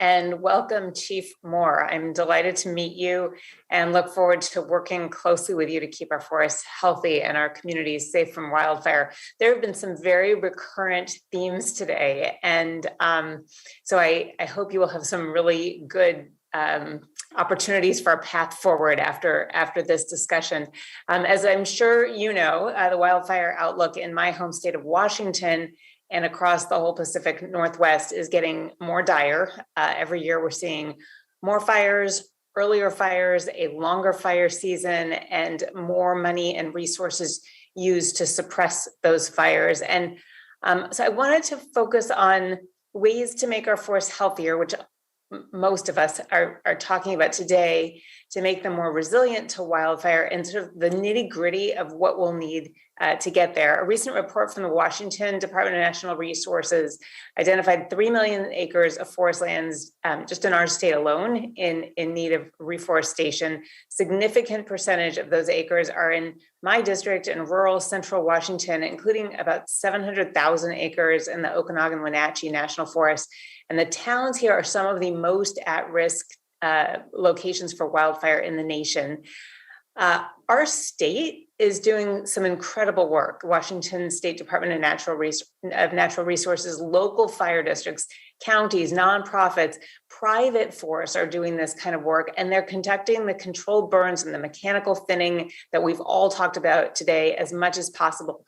and welcome Chief Moore. I'm delighted to meet you and look forward to working closely with you to keep our forests healthy and our communities safe from wildfire. There have been some very recurrent themes today, and so I hope you will have some really good opportunities for a path forward after this discussion. As I'm sure you know, the wildfire outlook in my home state of Washington and across the whole Pacific Northwest is getting more dire. Every year we're seeing more fires, earlier fires, a longer fire season, and more money and resources used to suppress those fires. And so I wanted to focus on ways to make our forests healthier, which most of us are talking about today, to make them more resilient to wildfire, and sort of the nitty-gritty of what we'll need to get there. A recent report from the Washington Department of Natural Resources identified 3 million acres of forest lands just in our state alone in need of reforestation. Significant percentage of those acres are in my district in rural central Washington, including about 700,000 acres in the Okanagan-Wenatchee National Forest. And the towns here are some of the most at-risk locations for wildfire in the nation. Our state is doing some incredible work. Washington State Department of Natural Resources, local fire districts, counties, nonprofits, private forests are doing this kind of work, and they're conducting the controlled burns and the mechanical thinning that we've all talked about today as much as possible.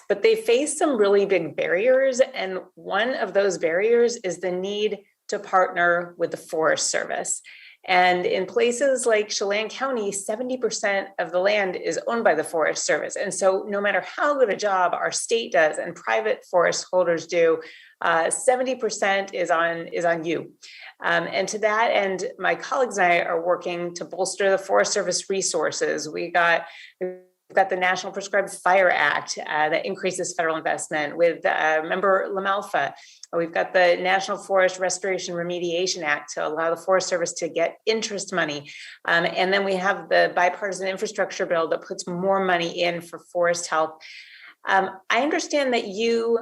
But they face some really big barriers, and one of those barriers is the need to partner with the Forest Service. And in places like Chelan County, 70% of the land is owned by the Forest Service. And so no matter how good a job our state does and private forest holders do, 70% is on you. And to that end, my colleagues and I are working to bolster the Forest Service resources. We've got the National Prescribed Fire Act that increases federal investment with member LaMalfa. We've got the National Forest Restoration Remediation Act to allow the Forest Service to get interest money. And then we have the bipartisan infrastructure bill that puts more money in for forest health. I understand that you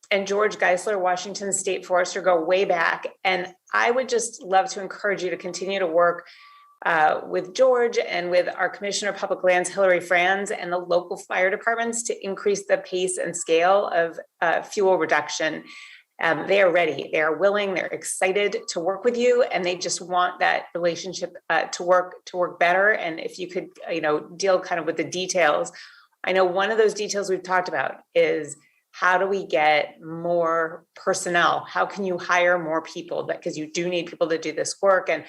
and George Geisler, Washington State Forester, go way back. And I would just love to encourage you to continue to work with George and with our Commissioner of Public Lands, Hillary Franz, and the local fire departments to increase the pace and scale of fuel reduction. They are ready, they are willing, they're excited to work with you, and they just want that relationship to work better. And if you could, deal kind of with the details. I know one of those details we've talked about is how do we get more personnel? How can you hire more people? Because you do need people to do this work. And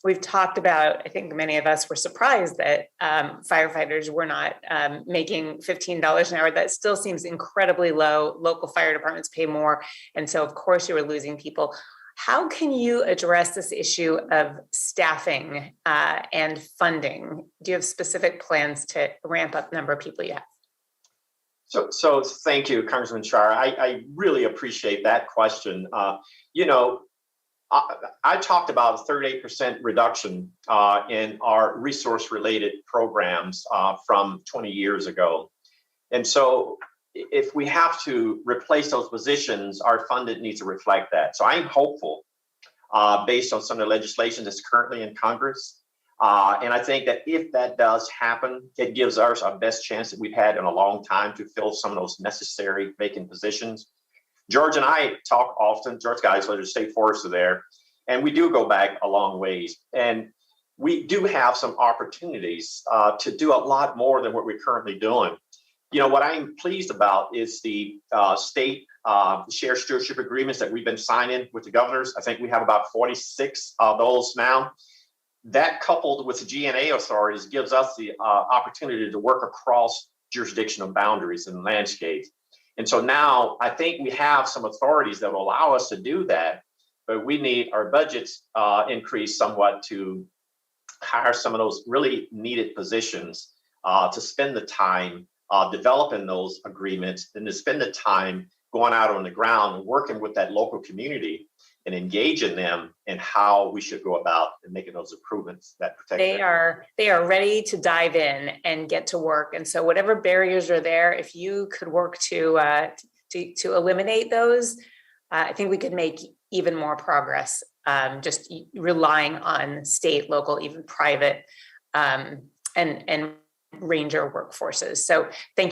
we've talked about, I think many of us were surprised that firefighters were not making $15 an hour. That still seems incredibly low. Local fire departments pay more. And so, of course, you were losing people. How can you address this issue of staffing and funding? Do you have specific plans to ramp up the number of people you have? So thank you, Congressman Schrier. I really appreciate that question. I talked about a 38% reduction in our resource-related programs from 20 years ago. And so if we have to replace those positions, our funding needs to reflect that. So I'm hopeful based on some of the legislation that's currently in Congress. And I think that if that does happen, it gives us our best chance that we've had in a long time to fill some of those necessary vacant positions. George and I talk often, George Geisler, the state forester there, and we do go back a long ways. And we do have some opportunities to do a lot more than what we're currently doing. What I'm pleased about is the state shared stewardship agreements that we've been signing with the governors. I think we have about 46 of those now. That coupled with the GNA authorities gives us the opportunity to work across jurisdictional boundaries and landscapes. And so now I think we have some authorities that will allow us to do that, but we need our budgets increased somewhat to hire some of those really needed positions to spend the time developing those agreements and to spend the time going out on the ground and working with that local community and engaging them in how we should go about and making those improvements that protect them. They are ready to dive in and get to work. And so whatever barriers are there, if you could work to eliminate those, I think we could make even more progress just relying on state, local, even private, and ranger workforces. So thank